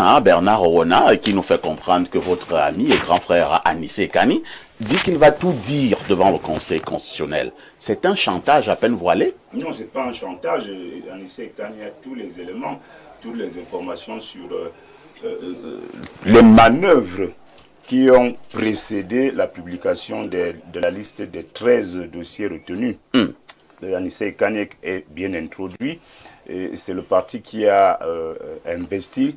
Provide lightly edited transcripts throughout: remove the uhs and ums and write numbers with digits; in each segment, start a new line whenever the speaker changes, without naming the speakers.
Hein, Bernard Owona, qui nous fait comprendre que votre ami et grand frère Anissé Kani dit qu'il va tout dire devant le Conseil constitutionnel. C'est un chantage à peine voilé?
Non, ce n'est pas un chantage. Anissé Kani a tous les éléments, toutes les informations sur les manœuvres qui ont précédé la publication de la liste des 13 dossiers retenus. Anissé Kani est bien introduit. C'est le parti qui a investi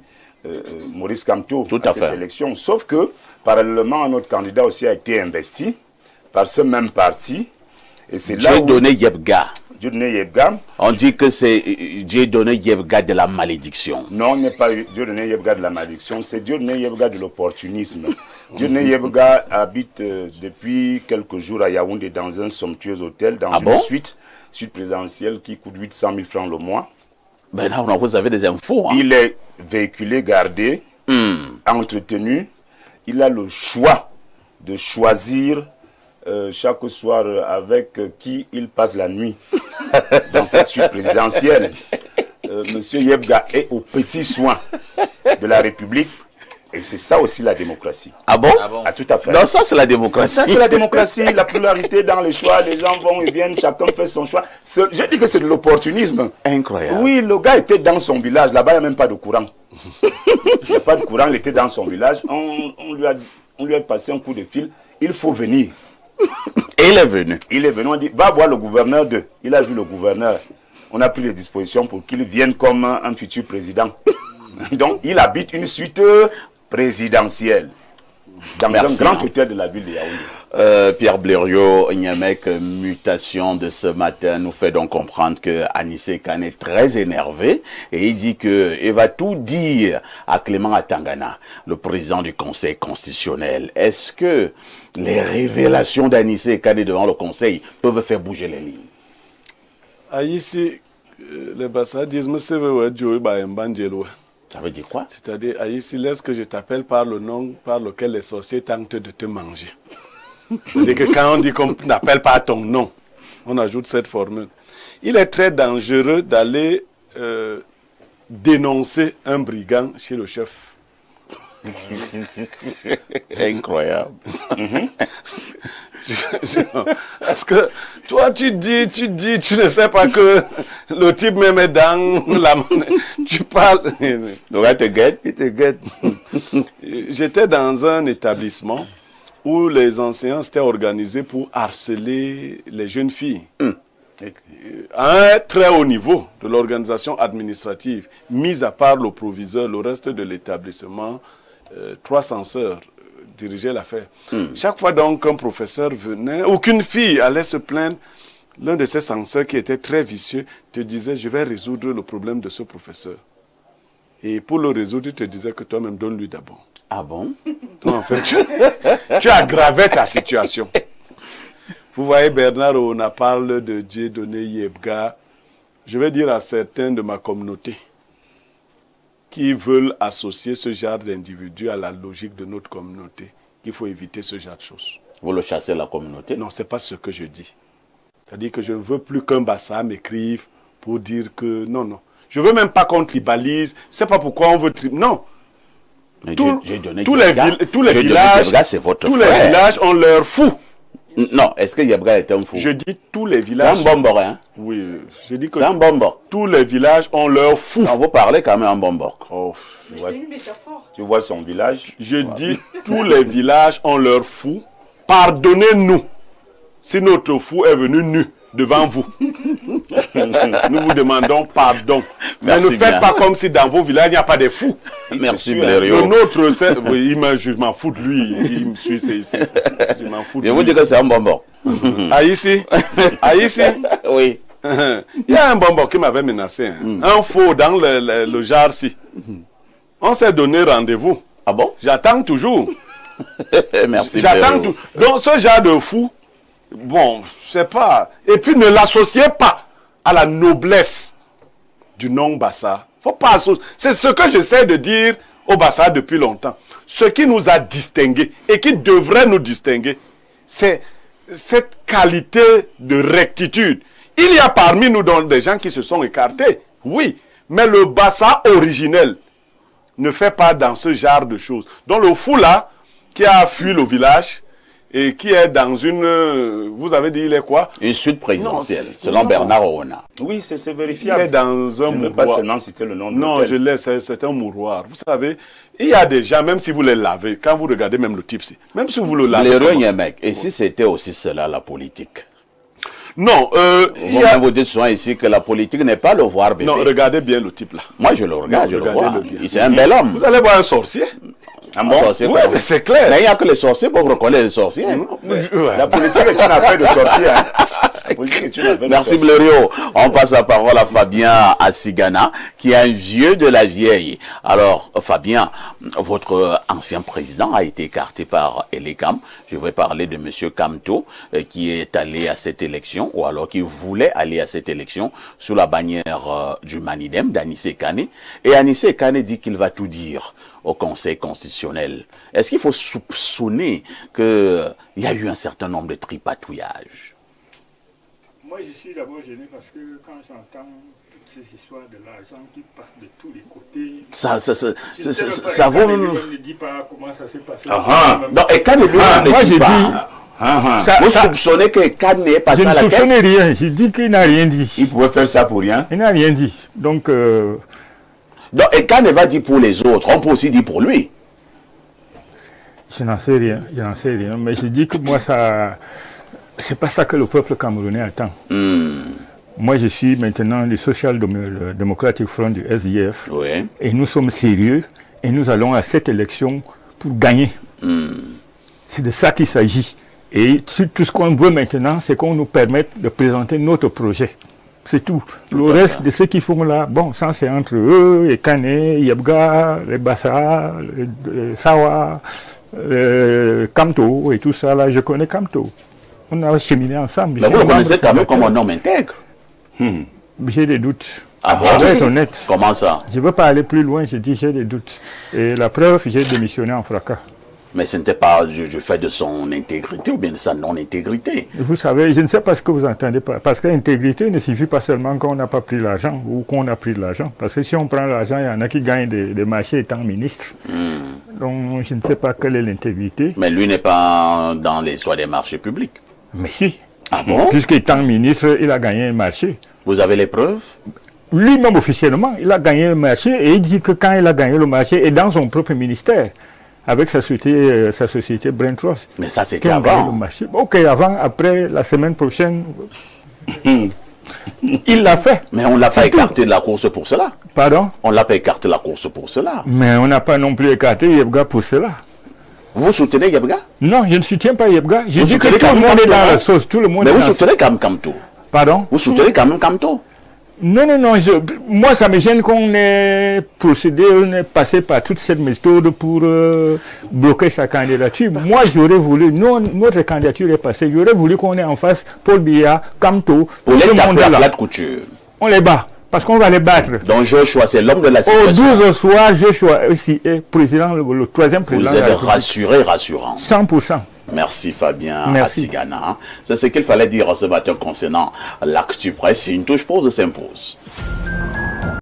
Maurice Kamto à cette élection. Sauf que, parallèlement, notre candidat aussi a été investi par ce même parti. Et c'est là où...
Dieudonné Yebga.
Dieudonné Yebga.
On dit que c'est Dieudonné Yebga de la malédiction.
Non, il n'est pas Dieudonné Yebga de la malédiction, c'est Dieudonné Yebga de l'opportunisme. Dieudonné Yebga habite depuis quelques jours à Yaoundé dans un somptueux hôtel, dans une suite présidentielle qui coûte 800 000 francs le mois.
Ben là, vous avez des infos. Hein?
Il est véhiculé, gardé, entretenu. Il a le choix de choisir chaque soir avec qui il passe la nuit dans cette suite présidentielle. Monsieur Yebga est aux petits soins de la République. Et c'est ça aussi la démocratie.
Ah bon?
Ah, tout à fait.
Non, ça c'est la démocratie.
Ça c'est la démocratie, la pluralité dans les choix. Les gens vont et viennent, chacun fait son choix. Je dis que c'est de l'opportunisme.
Incroyable.
Oui, le gars était dans son village. Là-bas, il n'y a même pas de courant. Il n'y a pas de courant, il était dans son village. On lui a passé un coup de fil. Il faut venir.
Et il est venu.
Il est venu, on dit, va voir le gouverneur d'eux. Il a vu le gouverneur. On a pris les dispositions pour qu'il vienne comme un futur président. Donc, il habite une suite présidentielle dans un grand hôtel de la ville de Yaoundé.
Pierre Blériot, Niamek, mutation de ce matin, nous fait donc comprendre que Anissé Kani est très énervé et il dit qu'il va tout dire à Clément Atangana, le président du Conseil constitutionnel. Est-ce que les révélations d'Anissé Kani devant le Conseil peuvent faire bouger les lignes?
Ici, les Bassa disent, ça veut
dire quoi?
C'est-à-dire, ici, laisse que je t'appelle par le nom par lequel les sorciers tentent de te manger. C'est-à-dire que quand on dit qu'on n'appelle pas ton nom, on ajoute cette formule. Il est très dangereux d'aller dénoncer un brigand chez le chef.
Incroyable.
Parce que toi, tu dis, tu ne sais pas que le type me met dans la monnaie. Tu parles.
Donc, il te guette.
Il te guette. J'étais dans un établissement où les enseignants s'étaient organisés pour harceler les jeunes filles. À un très haut niveau de l'organisation administrative, mis à part le proviseur, le reste de l'établissement, 3 censeurs dirigeaient l'affaire. Chaque fois donc qu'un professeur venait, aucune fille allait se plaindre, l'un de ces censeurs qui était très vicieux te disait, je vais résoudre le problème de ce professeur. Et pour le résoudre, il te disait que toi-même, donne-lui d'abord.
Ah bon?
Donc, en fait, tu aggravais ta situation. Vous voyez, Bernard, on a parlé de Dieudonné Yebga. Je vais dire à certains de ma communauté qui veulent associer ce genre d'individu à la logique de notre communauté, qu'il faut éviter ce genre de choses.
Vous le chassez la communauté?
Non, ce n'est pas ce que je dis. C'est-à-dire que je ne veux plus qu'un Bassa m'écrive pour dire que... Non, non. Je ne veux même pas qu'on tribalise. Je ne sais pas pourquoi on veut... Non. Tous les villages ont leur fou.
Non, est-ce que Yebga est un fou?
Je dis tous les villages...
C'est un bombor, hein?
Oui, je dis que...
C'est un bombor.
Tous les villages ont leur fou.
On vous parlez quand même en bombor.
Oh,
c'est une métaphore. Tu vois son village?
Je dis tous les villages ont leur fou. Pardonnez-nous si notre fou est venu nu devant vous. Nous vous demandons pardon. Mais ne faites pas comme si dans vos villages, il n'y a pas de fous.
Merci, Blériot.
Le nôtre, oui, je m'en fous de lui. Il me suit, je m'en fous de lui.
Je vous dis que c'est un bonbon.
Ah, ici? Ah, ici?
Oui.
Il y a un bonbon qui m'avait menacé. Hein. Un faux dans le jar-ci. On s'est donné rendez-vous.
Ah bon?
J'attends toujours.
Merci.
J'attends tout. Donc, ce genre de fou, bon, je sais pas. Et puis, ne l'associez pas à la noblesse du nom Bassa. Faut pas associer. C'est ce que j'essaie de dire au Bassa depuis longtemps. Ce qui nous a distingués et qui devrait nous distinguer, c'est cette qualité de rectitude. Il y a parmi nous donc des gens qui se sont écartés, oui, mais le Bassa originel, ne fait pas dans ce genre de choses. Donc le fou là, qui a fui le village et qui est dans une... vous avez dit, il est quoi?
Une suite présidentielle,
Non,
selon Bernard Oona.
Oui, c'est
Il
vérifiable.
est dans un
Je ne veux pas
mouroir.
seulement citer le nom de
Non,
l'hôtel.
je laisse, c'est un mouroir. Vous savez, il y a des gens, même si vous les lavez, quand vous regardez même le type, même si vous le lavez...
Les mec. Et si c'était aussi cela, la politique?
Non, il y
Vous
a...
vous dites souvent ici que la politique n'est pas le voir bébé.
Non, regardez bien le type là.
Moi, je le regarde,
Non,
je le vois.
regardez-le bien.
C'est un bel homme.
Vous allez voir un sorcier.
Un bon sorcier.
Oui, mais c'est clair.
Mais il n'y a que les sorciers pour reconnaître les sorciers.
La politique est une affaire de sorcier. Hein. La politique est une affaire
Merci
de sorcier.
Blériot. On passe la parole à Fabien Assigana, qui est un vieux de la vieille. Alors, Fabien, votre ancien président a été écarté par Elecam. Je vais parler de M. Kamto, qui est allé à cette élection, ou alors qui voulait aller à cette élection sous la bannière du Manidem, d'Anissé Kane. Et Anissé Kane dit qu'il va tout dire au Conseil constitutionnel. Est-ce qu'il faut soupçonner qu'il y a eu un certain nombre de tripatouillages?
Moi, je suis d'abord gêné parce que quand j'entends toutes ces histoires de l'argent qui passe de tous les côtés,
Ça vaut...
ne dit pas comment ça s'est passé.
Non, et Kane lui-même
moi,
ne dit
j'ai
pas.
dit,
Vous soupçonnez que Kane n'est pas
je
à
ne
la
soupçonnais
caisse?
rien. J'ai dit qu'il n'a rien dit.
Il pouvait faire ça pour rien.
Il n'a rien dit. Donc,
Donc, et Kane va dire pour les autres, on peut aussi dire pour lui.
je n'en sais rien. Je n'en sais rien. Mais je dis que moi, ça, c'est pas ça que le peuple camerounais attend. Moi, je suis maintenant le Social Democratic Front du SDF.
Oui.
Et nous sommes sérieux. Et nous allons à cette élection pour gagner. C'est de ça qu'il s'agit. Et tout ce qu'on veut maintenant, c'est qu'on nous permette de présenter notre projet. C'est tout. Le reste de ceux qui font là, bon, ça c'est entre eux, et Kane, Yabga, les Bassa, les Sawa, Kamto et tout ça là. Je connais Kamto. On a cheminé ensemble.
Mais vous le connaissez quand même comme un homme intègre.
J'ai des doutes.
Ah bon?
Je vais être honnête.
Comment ça?
Je ne veux pas aller plus loin, je dis j'ai des doutes. Et la preuve, j'ai démissionné en fracas.
Mais ce n'était pas du fait de son intégrité ou bien de sa non-intégrité.
Vous savez, je ne sais pas ce que vous entendez par... Parce que l'intégrité ne suffit pas seulement qu'on n'a pas pris l'argent ou qu'on a pris de l'argent. Parce que si on prend l'argent, il y en a qui gagnent des marchés étant ministre. Donc, je ne sais pas quelle est l'intégrité.
Mais lui n'est pas dans les soins des marchés publics.
Mais si.
Ah bon?
Puisqu'étant ministre, il a gagné un marché.
Vous avez les preuves?
Lui-même officiellement, il a gagné le marché et il dit que quand il a gagné le marché, et dans son propre ministère, avec sa société Brent Ross.
Mais ça, c'était
qui ont gagné
avant.
le marché. Ok, avant, après, la semaine prochaine, il l'a fait.
Mais on ne l'a pas
C'est tout.
écarté de la course pour cela.
Pardon?
On ne l'a pas écarté de la course pour cela.
Mais on n'a pas non plus écarté Yebga pour cela.
Vous soutenez Yabga?
Non, je ne soutiens pas Yebga. Je
Vous
dis que
soutenez
tout le
quand même
monde est
Kamto,
dans
hein?
la sauce. Tout le monde
Mais
est
vous
dans la
soutenez quand même Kamto.
Pardon?
Vous soutenez quand même Kamto.
Non, non, non. Moi, ça me gêne qu'on ait procédé, on ait passé par toute cette méthode pour bloquer sa candidature. Moi, j'aurais voulu, notre candidature est passée, j'aurais voulu qu'on ait en face Paul Biya, Kamto,
Pour
tout
les
ce
taper à
monde-là.
plate couture.
On les bat, parce qu'on va les battre.
Donc Joshua, c'est l'homme de la
Au
situation.
12 au soir, Joshua aussi est président, le troisième
Vous
président de la
êtes
République.
rassuré, rassurant.
100%.
Merci Fabien
Merci.
Assigana. C'est ce qu'il fallait dire ce matin concernant l'actu presse. Une touche pause s'impose.